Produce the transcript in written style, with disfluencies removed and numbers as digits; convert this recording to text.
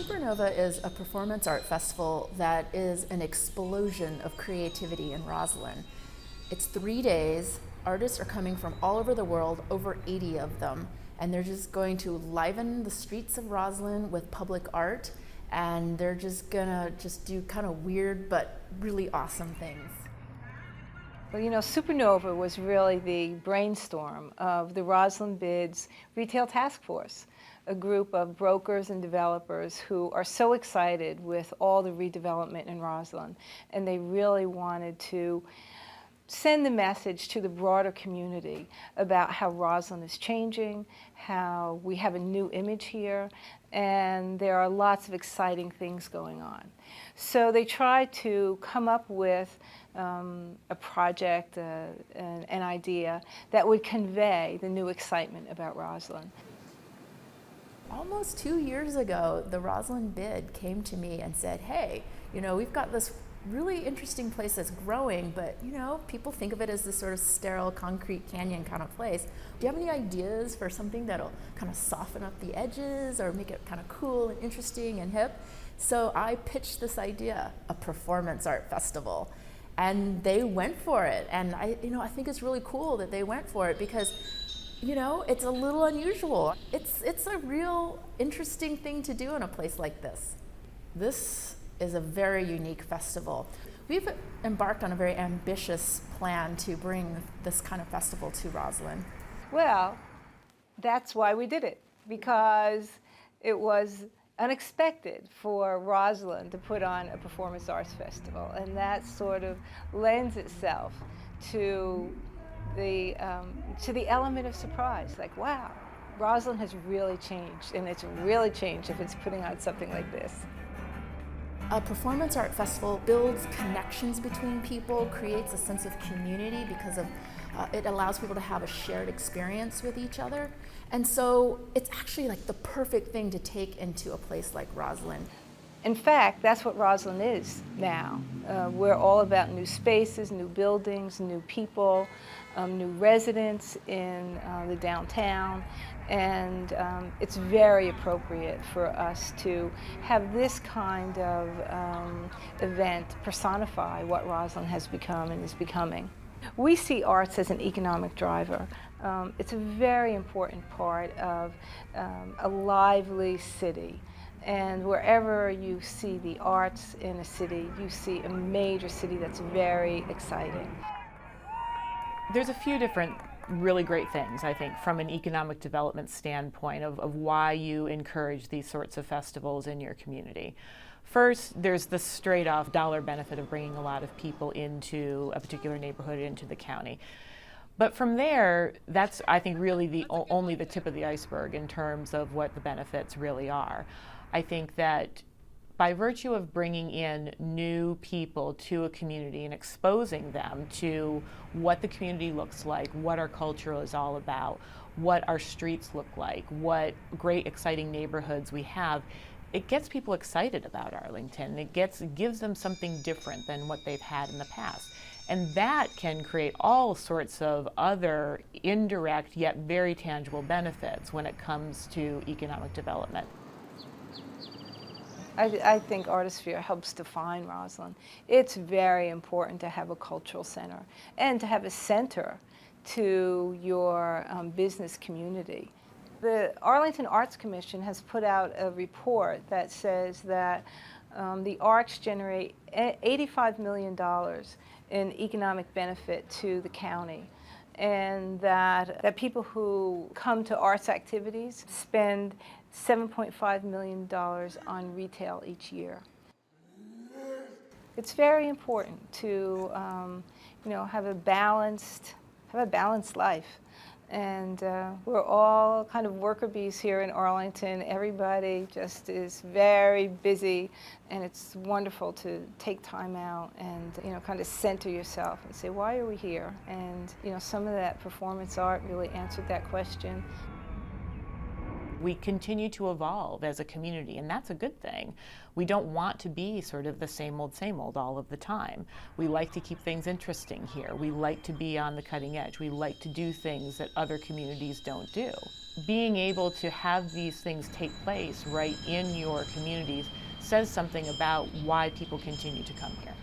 SuperNOVA is a performance art festival that is an explosion of creativity in Rosslyn. It's 3 days. Artists are coming from all over the world, over 80 of them, and they're just going to liven the streets of Rosslyn with public art, and they're just gonna do kind of weird but really awesome things. Well, you know, SuperNOVA was really the brainstorm of the Rosslyn Bids Retail Task Force, a group of brokers and developers who are so excited with all the redevelopment in Rosslyn, and they really wanted to send the message to the broader community about how Rosslyn is changing, how we have a new image here, and there are lots of exciting things going on. So they tried to come up with a project, an idea that would convey the new excitement about Rosslyn. Almost 2 years ago, the Rosslyn Bid came to me and said, hey, you know, we've got this really interesting place that's growing, but you know, people think of it as this sort of sterile concrete canyon kind of place. Do you have any ideas for something that'll kind of soften up the edges or make it kind of cool and interesting and hip? So I pitched this idea, a performance art festival, and they went for it. And I think it's really cool that they went for it because, you know, it's a little unusual. It's a real interesting thing to do in a place like this. This is a very unique festival. We've embarked on a very ambitious plan to bring this kind of festival to Rosslyn. Well, that's why we did it, because it was unexpected for Rosslyn to put on a performance arts festival, and that sort of lends itself to the element of surprise. Like, wow, Rosslyn has really changed, and it's really changed if it's putting on something like this. A performance art festival builds connections between people, creates a sense of community because of it allows people to have a shared experience with each other. And so it's actually like the perfect thing to take into a place like Rosslyn. In fact, that's what Rosslyn is now. We're all about new spaces, new buildings, new people, new residents in the downtown, and it's very appropriate for us to have this kind of event personify what Rosslyn has become and is becoming. We see arts as an economic driver. It's a very important part of a lively city. And wherever you see the arts in a city, you see a major city that's very exciting. There's a few different really great things, I think, from an economic development standpoint of why you encourage these sorts of festivals in your community. First, there's the straight-off dollar benefit of bringing a lot of people into a particular neighborhood, into the county. But from there, that's, I think, really only the tip of the iceberg in terms of what the benefits really are. I think that by virtue of bringing in new people to a community and exposing them to what the community looks like, what our culture is all about, what our streets look like, what great exciting neighborhoods we have, it gets people excited about Arlington. It gives them something different than what they've had in the past. And that can create all sorts of other indirect yet very tangible benefits when it comes to economic development. I think Artisphere helps define Rosslyn. It's very important to have a cultural center and to have a center to your business community. The Arlington Arts Commission has put out a report that says that the arts generate $85 million in economic benefit to the county, and that people who come to arts activities spend $7.5 million on retail each year. It's very important to have a balanced life. And we're all kind of worker bees here in Arlington. Everybody just is very busy, and it's wonderful to take time out and kind of center yourself and say, why are we here? And some of that performance art really answered that question. We continue to evolve as a community, and that's a good thing. We don't want to be sort of the same old all of the time. We like to keep things interesting here. We like to be on the cutting edge. We like to do things that other communities don't do. being able to have these things take place right in your communities says something about why people continue to come here.